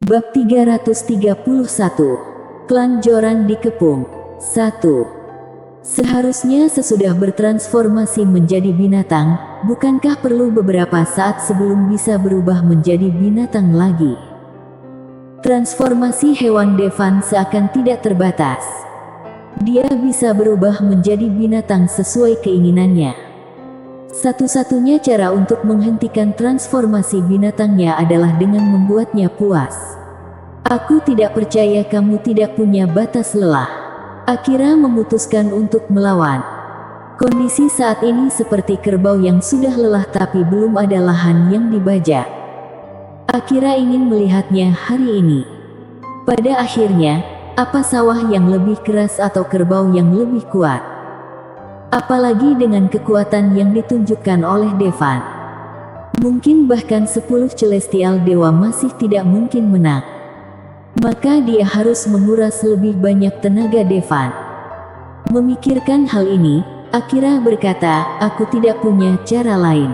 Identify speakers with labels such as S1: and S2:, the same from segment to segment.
S1: Bab 331. Klan Joran dikepung. 1. Seharusnya sesudah bertransformasi menjadi binatang, bukankah perlu beberapa saat sebelum bisa berubah menjadi binatang lagi? Transformasi hewan Devan seakan tidak terbatas. Dia bisa berubah menjadi binatang sesuai keinginannya. Satu-satunya cara untuk menghentikan transformasi binatangnya adalah dengan membuatnya puas. Aku tidak percaya kamu tidak punya batas lelah. Akira memutuskan untuk melawan. Kondisi saat ini seperti kerbau yang sudah lelah tapi belum ada lahan yang dibajak. Akira ingin melihatnya hari ini. Pada akhirnya, apa sawah yang lebih keras atau kerbau yang lebih kuat? Apalagi dengan kekuatan yang ditunjukkan oleh Devan. Mungkin bahkan 10 celestial dewa masih tidak mungkin menang. Maka dia harus menguras lebih banyak tenaga Devan. Memikirkan hal ini, Akira berkata, aku tidak punya cara lain.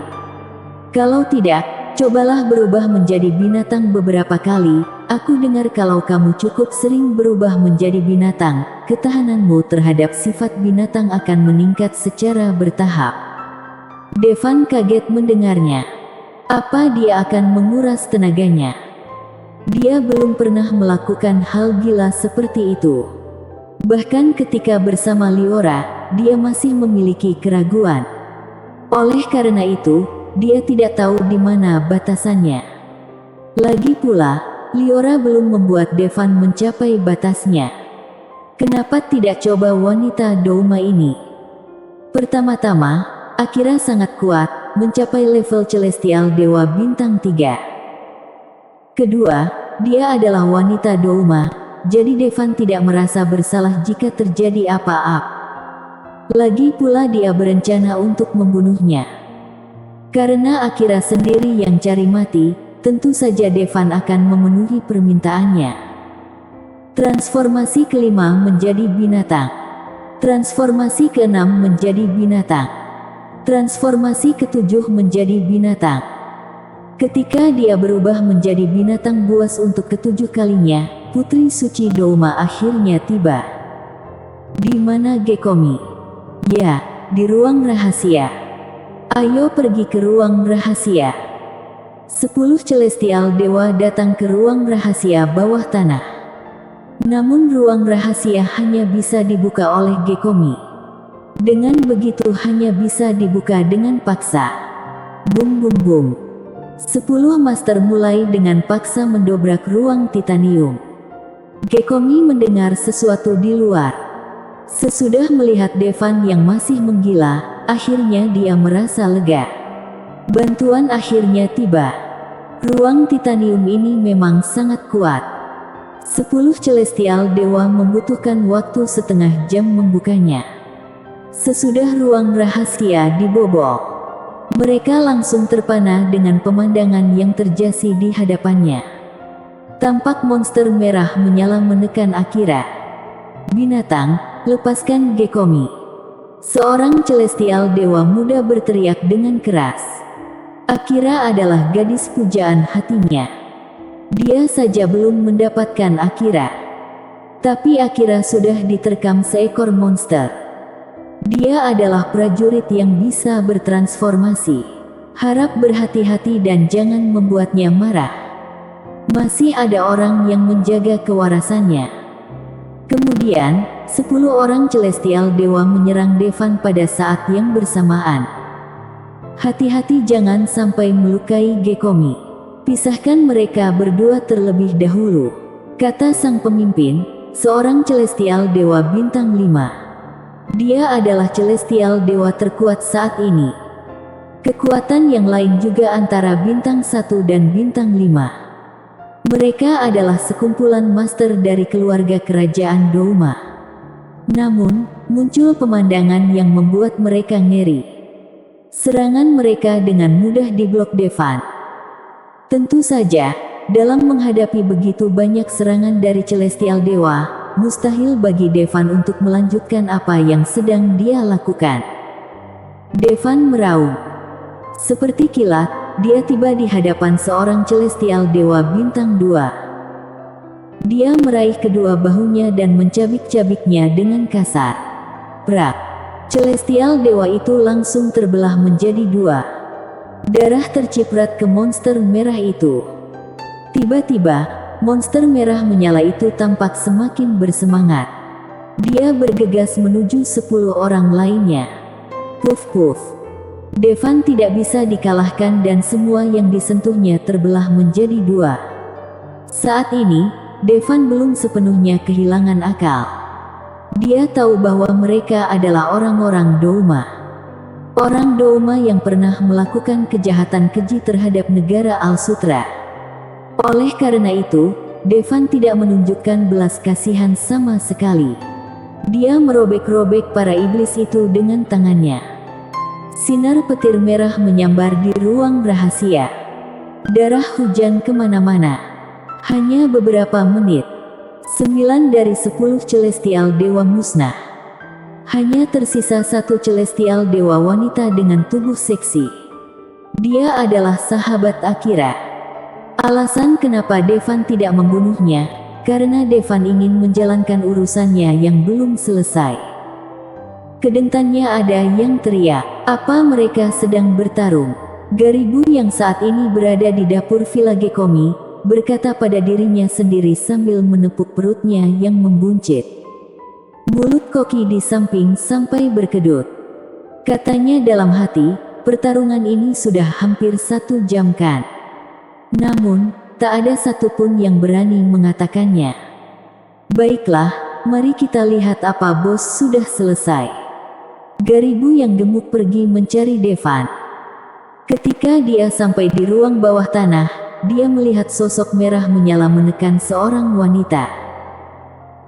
S1: Kalau tidak, cobalah berubah menjadi binatang beberapa kali. Aku dengar kalau kamu cukup sering berubah menjadi binatang, ketahananmu terhadap sifat binatang akan meningkat secara bertahap. Devan kaget mendengarnya. Apa dia akan menguras tenaganya? Dia belum pernah melakukan hal gila seperti itu. Bahkan ketika bersama Liora, dia masih memiliki keraguan. Oleh karena itu, dia tidak tahu di mana batasannya. Lagi pula, Liora belum membuat Devan mencapai batasnya. Kenapa tidak coba wanita Douma ini? Pertama-tama, Akira sangat kuat, mencapai level celestial dewa bintang 3. Kedua, dia adalah wanita Douma, jadi Devan tidak merasa bersalah jika terjadi apa-apa. Lagi pula dia berencana untuk membunuhnya. Karena Akira sendiri yang cari mati, tentu saja Devan akan memenuhi permintaannya. Transformasi kelima menjadi binatang. Transformasi keenam menjadi binatang. Transformasi ketujuh menjadi binatang. Ketika dia berubah menjadi binatang buas untuk ketujuh kalinya, Putri Suci Douma akhirnya tiba. Di mana Gekomi? Ya, di ruang rahasia. Ayo pergi ke ruang rahasia. 10 celestial dewa datang ke ruang rahasia bawah tanah. Namun ruang rahasia hanya bisa dibuka oleh Gekomi. Dengan begitu hanya bisa dibuka dengan paksa. Bum bum bum. 10 master mulai dengan paksa mendobrak ruang titanium. Gekomi mendengar sesuatu di luar. Sesudah melihat Devan yang masih menggila, akhirnya dia merasa lega. Bantuan akhirnya tiba. Ruang titanium ini memang sangat kuat. 10 celestial dewa membutuhkan waktu setengah jam membukanya. Sesudah ruang rahasia dibobol, mereka langsung terpana dengan pemandangan yang terjadi di hadapannya. Tampak monster merah menyala menekan Akira. Binatang, lepaskan Gekomi. Seorang celestial dewa muda berteriak dengan keras. Akira adalah gadis pujaan hatinya. Dia saja belum mendapatkan Akira. Tapi Akira sudah diterkam seekor monster. Dia adalah prajurit yang bisa bertransformasi. Harap berhati-hati dan jangan membuatnya marah. Masih ada orang yang menjaga kewarasannya. Kemudian, 10 orang celestial dewa menyerang Devan pada saat yang bersamaan. Hati-hati jangan sampai melukai Gekomi. Pisahkan mereka berdua terlebih dahulu, kata sang pemimpin, seorang celestial dewa bintang 5. Dia adalah celestial dewa terkuat saat ini. Kekuatan yang lain juga antara bintang 1 dan bintang 5. Mereka adalah sekumpulan master dari keluarga kerajaan Douma. Namun, muncul pemandangan yang membuat mereka ngeri. Serangan mereka dengan mudah diblok Devan. Tentu saja, dalam menghadapi begitu banyak serangan dari celestial dewa, mustahil bagi Devan untuk melanjutkan apa yang sedang dia lakukan. Devan meraung. Seperti kilat, dia tiba di hadapan seorang celestial dewa bintang 2. Dia meraih kedua bahunya dan mencabik-cabiknya dengan kasar. Prak! Celestial dewa itu langsung terbelah menjadi dua. Darah terciprat ke monster merah itu. Tiba-tiba, monster merah menyala itu tampak semakin bersemangat. Dia bergegas menuju 10 orang lainnya. Puf-puf. Devan tidak bisa dikalahkan dan semua yang disentuhnya terbelah menjadi dua. Saat ini, Devan belum sepenuhnya kehilangan akal. Dia tahu bahwa mereka adalah orang-orang Douma. Orang Douma yang pernah melakukan kejahatan keji terhadap negara Al-Sutra. Oleh karena itu, Devan tidak menunjukkan belas kasihan sama sekali. Dia merobek-robek para iblis itu dengan tangannya. Sinar petir merah menyambar di ruang rahasia. Darah hujan kemana-mana. Hanya beberapa menit, 9 dari 10 celestial dewa musnah. Hanya tersisa satu celestial dewa wanita dengan tubuh seksi. Dia adalah sahabat Akira. Alasan kenapa Devan tidak membunuhnya, karena Devan ingin menjalankan urusannya yang belum selesai. Kedentannya ada yang teriak, apa mereka sedang bertarung? Garibu yang saat ini berada di dapur Villa Gekomi, berkata pada dirinya sendiri sambil menepuk perutnya yang membuncit. Mulut Koki di samping sampai berkedut. Katanya dalam hati, pertarungan ini sudah hampir 1 jam kan? Namun, tak ada satupun yang berani mengatakannya. Baiklah, mari kita lihat apa bos sudah selesai. Garibu yang gemuk pergi mencari Devan. Ketika dia sampai di ruang bawah tanah, dia melihat sosok merah menyala menekan seorang wanita.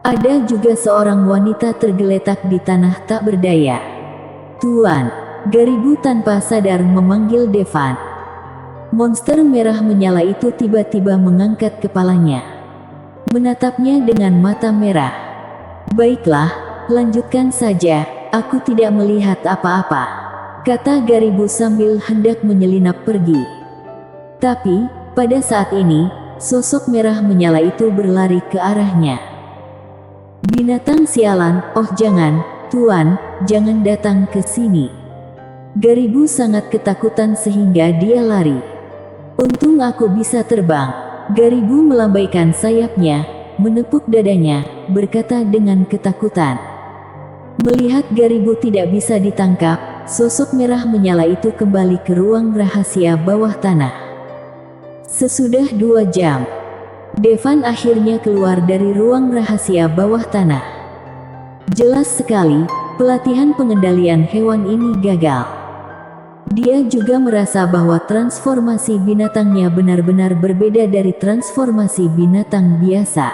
S1: Ada juga seorang wanita tergeletak di tanah tak berdaya. Tuan, Garibu tanpa sadar memanggil Devan. Monster merah menyala itu tiba-tiba mengangkat kepalanya. Menatapnya dengan mata merah. Baiklah, lanjutkan saja, aku tidak melihat apa-apa, kata Garibu sambil hendak menyelinap pergi. Tapi, pada saat ini, sosok merah menyala itu berlari ke arahnya. Binatang sialan, oh jangan, Tuan, jangan datang ke sini. Garibu sangat ketakutan sehingga dia lari. Untung aku bisa terbang. Garibu melambaikan sayapnya, menepuk dadanya, berkata dengan ketakutan. Melihat Garibu tidak bisa ditangkap, sosok merah menyala itu kembali ke ruang rahasia bawah tanah. Sesudah 2 jam, Devan akhirnya keluar dari ruang rahasia bawah tanah. Jelas sekali, pelatihan pengendalian hewan ini gagal. Dia juga merasa bahwa transformasi binatangnya benar-benar berbeda dari transformasi binatang biasa.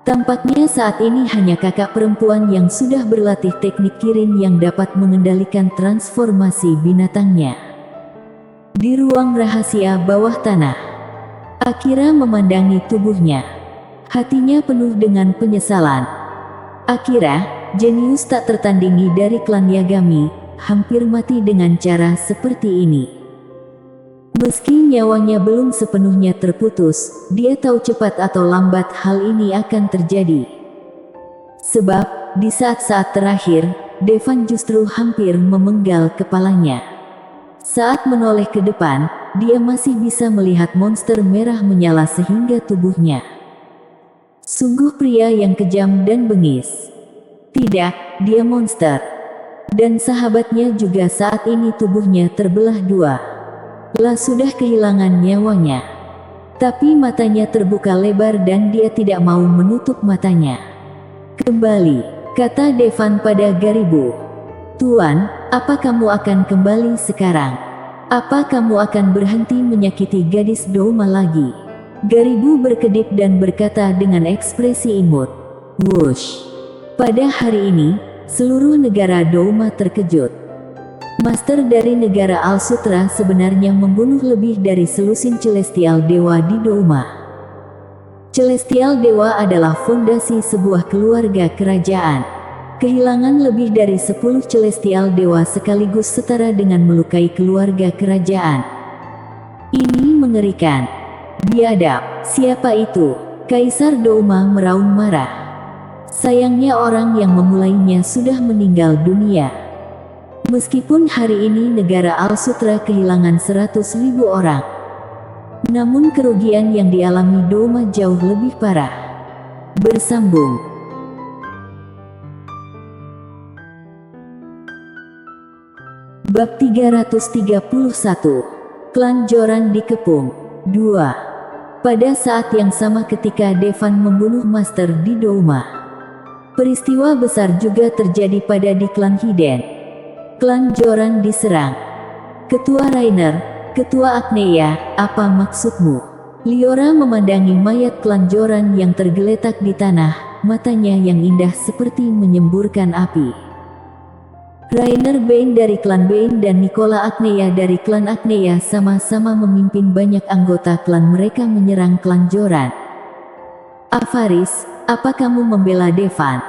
S1: Tampaknya saat ini hanya kakak perempuan yang sudah berlatih teknik Kirin yang dapat mengendalikan transformasi binatangnya. Di ruang rahasia bawah tanah, Akira memandangi tubuhnya. Hatinya penuh dengan penyesalan. Akira, jenius tak tertandingi dari klan Yagami, hampir mati dengan cara seperti ini. Meski nyawanya belum sepenuhnya terputus, dia tahu cepat atau lambat hal ini akan terjadi. Sebab, di saat-saat terakhir, Devan justru hampir memenggal kepalanya. Saat menoleh ke depan, dia masih bisa melihat monster merah menyala sehingga tubuhnya. Sungguh pria yang kejam dan bengis. Tidak, dia monster. Dan sahabatnya juga saat ini tubuhnya terbelah dua. Lah sudah kehilangan nyawanya. Tapi matanya terbuka lebar dan dia tidak mau menutup matanya. Kembali, kata Devan pada Garibu. Tuan, apa kamu akan kembali sekarang? Apa kamu akan berhenti menyakiti gadis Douma lagi? Garibu berkedip dan berkata dengan ekspresi imut. Wush. Pada hari ini, seluruh negara Douma terkejut. Master dari negara Al-Sutra sebenarnya membunuh lebih dari selusin Celestial Dewa di Douma. Celestial Dewa adalah fondasi sebuah keluarga kerajaan. Kehilangan lebih dari 10 Celestial Dewa sekaligus setara dengan melukai keluarga kerajaan. Ini mengerikan. Biadab, siapa itu? Kaisar Douma meraung marah. Sayangnya orang yang memulainya sudah meninggal dunia. Meskipun hari ini negara Al-Sutra kehilangan 100.000 orang, namun kerugian yang dialami Douma jauh lebih parah. Bersambung. Bab 331. Klan Joran dikepung. 2. Pada saat yang sama ketika Devan membunuh Master di Douma, peristiwa besar juga terjadi pada di klan Hiden. Klan Joran diserang. Ketua Rainer, Ketua Agneya, apa maksudmu? Liora memandangi mayat klan Joran yang tergeletak di tanah, matanya yang indah seperti menyemburkan api. Rainer Bane dari klan Bane dan Nicola Agneya dari klan Agneya sama-sama memimpin banyak anggota klan mereka menyerang klan Joran. Avaris, apa kamu membela Devan?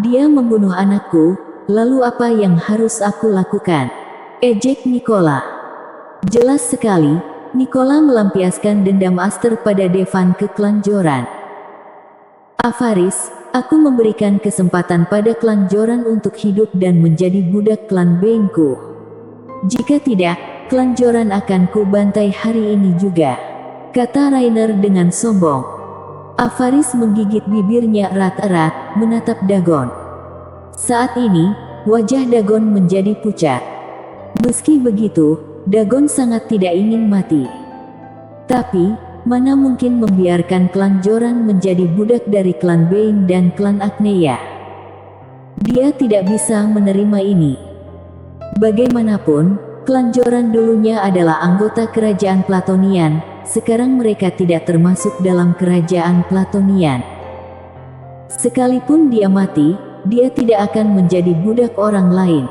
S1: Dia membunuh anakku, lalu apa yang harus aku lakukan? Ejek Nicola. Jelas sekali, Nicola melampiaskan dendam Aster pada Devan ke klan Joran. Avaris, aku memberikan kesempatan pada klan Joran untuk hidup dan menjadi budak klan Bane-ku. Jika tidak, klan Joran akan ku bantai hari ini juga, kata Rainer dengan sombong. Avaris menggigit bibirnya erat-erat, menatap Dagon. Saat ini, wajah Dagon menjadi pucat. Meski begitu, Dagon sangat tidak ingin mati. Tapi, mana mungkin membiarkan klan Joran menjadi budak dari klan Bane dan klan Agneya. Dia tidak bisa menerima ini. Bagaimanapun, klan Joran dulunya adalah anggota kerajaan Platonian, sekarang mereka tidak termasuk dalam kerajaan Platonian. Sekalipun dia mati, dia tidak akan menjadi budak orang lain.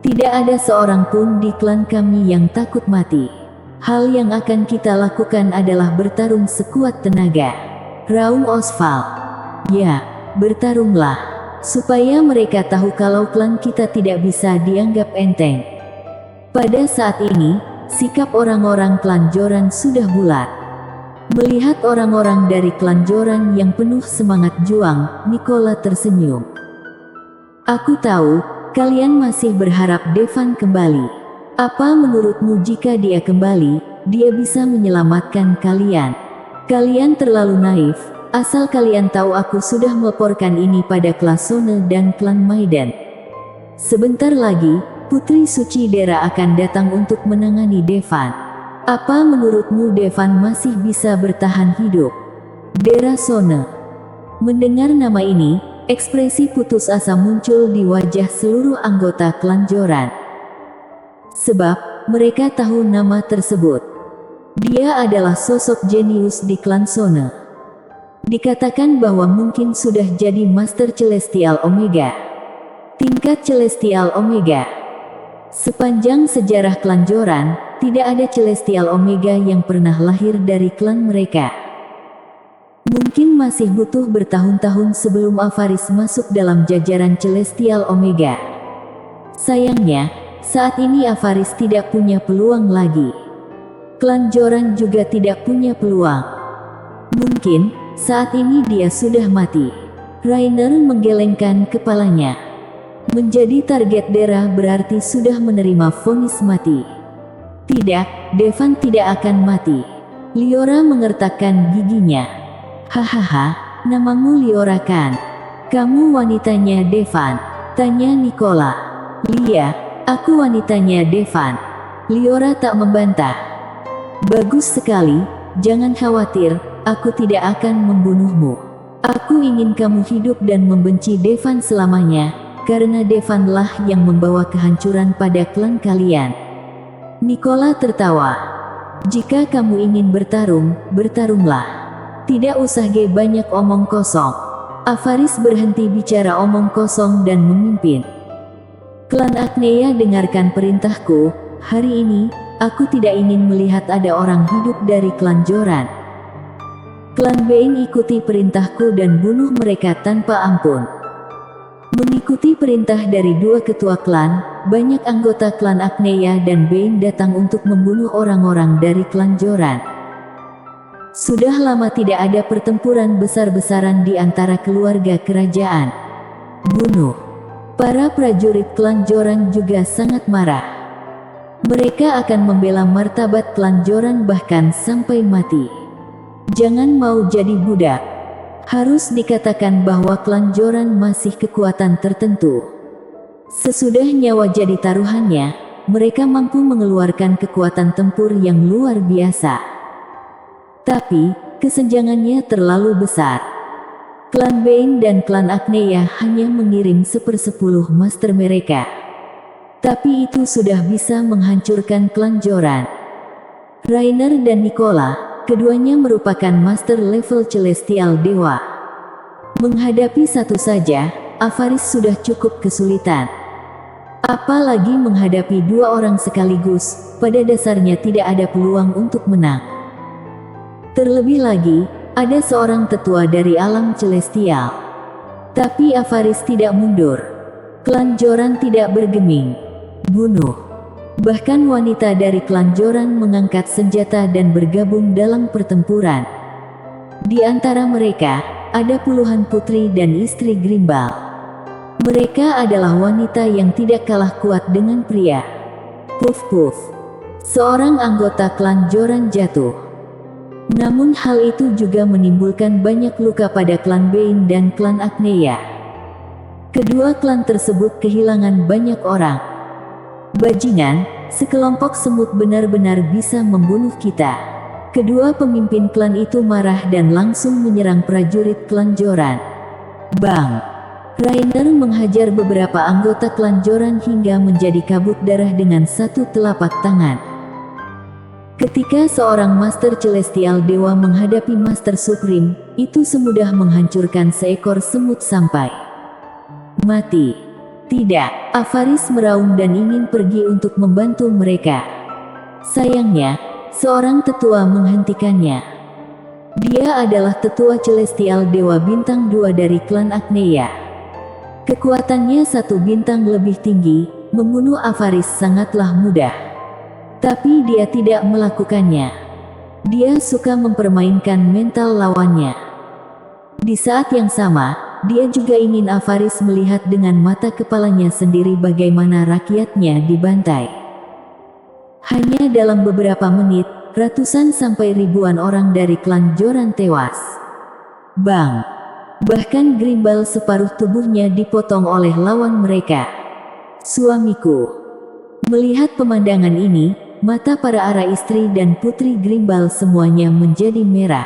S1: Tidak ada seorang pun di klan kami yang takut mati. Hal yang akan kita lakukan adalah bertarung sekuat tenaga, raung Osval. Ya, bertarunglah, supaya mereka tahu kalau klan kita tidak bisa dianggap enteng. Pada saat ini, sikap orang-orang klan Joran sudah bulat. Melihat orang-orang dari klan Joran yang penuh semangat juang, Nicola tersenyum. Aku tahu, kalian masih berharap Devan kembali. Apa menurutmu jika dia kembali, dia bisa menyelamatkan kalian? Kalian terlalu naif, asal kalian tahu aku sudah melaporkan ini pada Klasone dan klan Maiden. Sebentar lagi, Putri Suci Dera akan datang untuk menangani Devan. Apa menurutmu Devan masih bisa bertahan hidup? Dera Sone. Mendengar nama ini, ekspresi putus asa muncul di wajah seluruh anggota klan Joran. Sebab, mereka tahu nama tersebut. Dia adalah sosok jenius di klan Sone. Dikatakan bahwa mungkin sudah jadi Master Celestial Omega. Tingkat Celestial Omega. Sepanjang sejarah klan Joran, tidak ada Celestial Omega yang pernah lahir dari klan mereka. Mungkin masih butuh bertahun-tahun sebelum Avaris masuk dalam jajaran Celestial Omega. Sayangnya, saat ini Avaris tidak punya peluang lagi. Klan Joran juga tidak punya peluang. Mungkin, saat ini dia sudah mati. Rainer menggelengkan kepalanya. Menjadi target Dera berarti sudah menerima vonis mati. Tidak, Devan tidak akan mati. Liora mengertakkan giginya. Hahaha, namamu Liora kan? Kamu wanitanya Devan? Tanya Nicola. Lia, aku wanitanya Devan. Liora tak membantah. Bagus sekali, jangan khawatir, aku tidak akan membunuhmu. Aku ingin kamu hidup dan membenci Devan selamanya, karena Devanlah yang membawa kehancuran pada klan kalian. Nicola tertawa. Jika kamu ingin bertarung, bertarunglah. Tidak usah banyak omong kosong. Avaris berhenti bicara omong kosong dan memimpin. Klan Agneya, dengarkan perintahku, hari ini, aku tidak ingin melihat ada orang hidup dari klan Joran. Klan Bane ikuti perintahku dan bunuh mereka tanpa ampun. Mengikuti perintah dari dua ketua klan, banyak anggota klan Agneya dan Bane datang untuk membunuh orang-orang dari klan Joran. Sudah lama tidak ada pertempuran besar-besaran di antara keluarga kerajaan. Bunuh. Para prajurit klan Joran juga sangat marah. Mereka akan membela martabat klan Joran bahkan sampai mati. Jangan mau jadi budak. Harus dikatakan bahwa klan Joran masih kekuatan tertentu. Sesudah nyawa jadi taruhannya, mereka mampu mengeluarkan kekuatan tempur yang luar biasa. Tapi, kesenjangannya terlalu besar. Klan Bane dan klan Agneya hanya mengirim 1/10 master mereka. Tapi itu sudah bisa menghancurkan klan Joran. Rainer dan Nicola, keduanya merupakan master level celestial dewa. Menghadapi satu saja, Avaris sudah cukup kesulitan. Apalagi menghadapi dua orang sekaligus, pada dasarnya tidak ada peluang untuk menang. Terlebih lagi, ada seorang tetua dari alam celestial. Tapi Avaris tidak mundur. Klan Joran tidak bergeming. Bunuh. Bahkan wanita dari klan Joran mengangkat senjata dan bergabung dalam pertempuran. Di antara mereka, ada puluhan putri dan istri Grimbal. Mereka adalah wanita yang tidak kalah kuat dengan pria. Puf-puf. Seorang anggota klan Joran jatuh. Namun hal itu juga menimbulkan banyak luka pada klan Bane dan klan Agneya. Kedua klan tersebut kehilangan banyak orang. Bajingan, sekelompok semut benar-benar bisa membunuh kita. Kedua pemimpin klan itu marah dan langsung menyerang prajurit klan Joran. Bang! Rainer menghajar beberapa anggota klan Joran hingga menjadi kabut darah dengan satu telapak tangan. Ketika seorang Master Celestial Dewa menghadapi Master Supreme, itu semudah menghancurkan seekor semut sampai mati. Tidak, Avaris meraung dan ingin pergi untuk membantu mereka. Sayangnya, seorang tetua menghentikannya. Dia adalah tetua Celestial Dewa bintang 2 dari klan Agneya. Kekuatannya 1 bintang lebih tinggi, membunuh Avaris sangatlah mudah. Tapi dia tidak melakukannya. Dia suka mempermainkan mental lawannya. Di saat yang sama, dia juga ingin Avaris melihat dengan mata kepalanya sendiri bagaimana rakyatnya dibantai. Hanya dalam beberapa menit, ratusan sampai ribuan orang dari klan Joran tewas. Bang! Bahkan Grimbal separuh tubuhnya dipotong oleh lawan mereka. Suamiku. Melihat pemandangan ini, mata para ara istri dan putri Grimbal semuanya menjadi merah.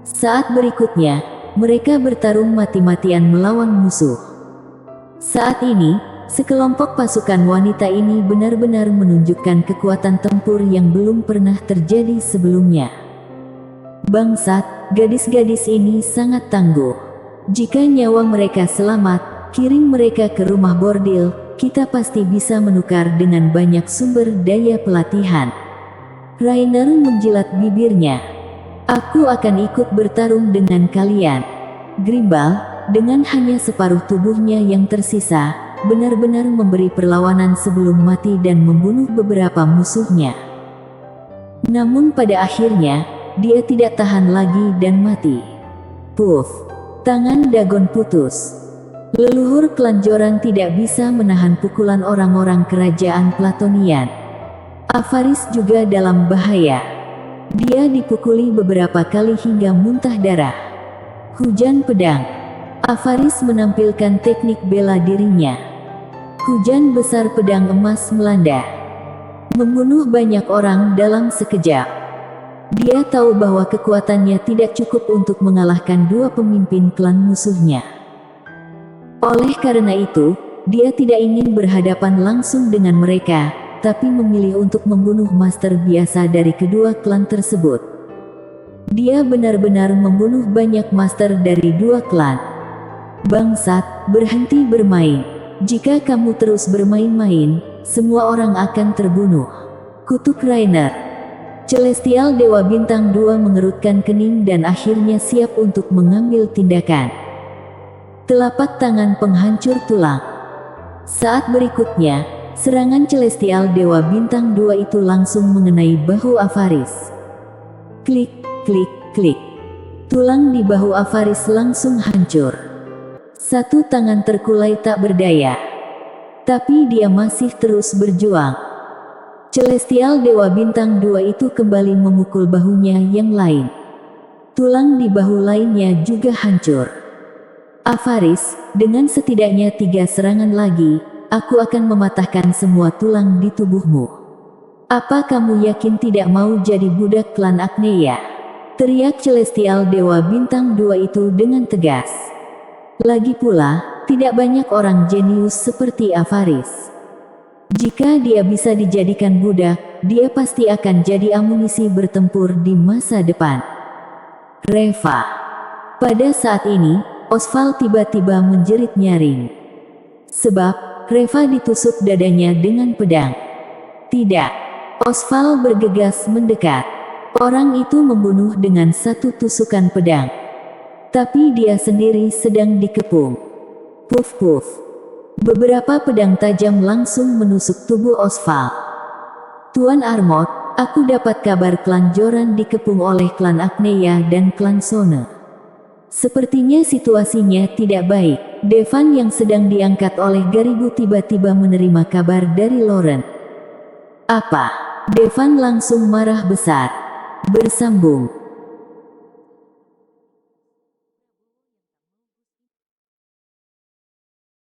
S1: Saat berikutnya, mereka bertarung mati-matian melawan musuh. Saat ini, sekelompok pasukan wanita ini benar-benar menunjukkan kekuatan tempur yang belum pernah terjadi sebelumnya. Bangsat, gadis-gadis ini sangat tangguh. Jika nyawa mereka selamat, kirim mereka ke rumah bordil. Kita pasti bisa menukar dengan banyak sumber daya pelatihan. Rainer menjilat bibirnya. Aku akan ikut bertarung dengan kalian. Grimbal, dengan hanya separuh tubuhnya yang tersisa, benar-benar memberi perlawanan sebelum mati dan membunuh beberapa musuhnya. Namun pada akhirnya, dia tidak tahan lagi dan mati. Puff! Tangan Dagon putus. Leluhur klan Joran tidak bisa menahan pukulan orang-orang kerajaan Platonian. Avaris juga dalam bahaya. Dia dipukuli beberapa kali hingga muntah darah. Hujan pedang. Avaris menampilkan teknik bela dirinya. Hujan besar pedang emas melanda. Membunuh banyak orang dalam sekejap. Dia tahu bahwa kekuatannya tidak cukup untuk mengalahkan dua pemimpin klan musuhnya. Oleh karena itu, dia tidak ingin berhadapan langsung dengan mereka, tapi memilih untuk membunuh master biasa dari kedua klan tersebut. Dia benar-benar membunuh banyak master dari dua klan. Bangsat, berhenti bermain. Jika kamu terus bermain-main, semua orang akan terbunuh. Kutuk Rainer. Celestial Dewa Bintang 2 mengerutkan kening dan akhirnya siap untuk mengambil tindakan. Telapak tangan penghancur tulang. Saat berikutnya, serangan Celestial Dewa Bintang 2 itu langsung mengenai bahu Avaris. Klik. klik, klik. Tulang di bahu Avaris langsung hancur. Satu tangan terkulai tak berdaya. Tapi dia masih terus berjuang. Celestial Dewa Bintang 2 itu kembali memukul bahunya yang lain. Tulang di bahu lainnya juga hancur. Avaris, dengan setidaknya 3 serangan lagi, aku akan mematahkan semua tulang di tubuhmu. Apa kamu yakin tidak mau jadi budak klan Agneya? Teriak Celestial Dewa Bintang 2 itu dengan tegas. Lagi pula, tidak banyak orang jenius seperti Avaris. Jika dia bisa dijadikan budak, dia pasti akan jadi amunisi bertempur di masa depan. Reva. Pada saat ini, Osval tiba-tiba menjerit nyaring. Sebab, Reva ditusuk dadanya dengan pedang. Tidak. Osval bergegas mendekat. Orang itu membunuh dengan satu tusukan pedang. Tapi dia sendiri sedang dikepung. Puf-puf. Beberapa pedang tajam langsung menusuk tubuh Osval. Tuan Armot, aku dapat kabar klan Joran dikepung oleh klan Agneya dan klan Sone. Sepertinya situasinya tidak baik. Devan yang sedang diangkat oleh Garibu tiba-tiba menerima kabar dari Loren. Apa? Devan langsung marah besar. Bersambung.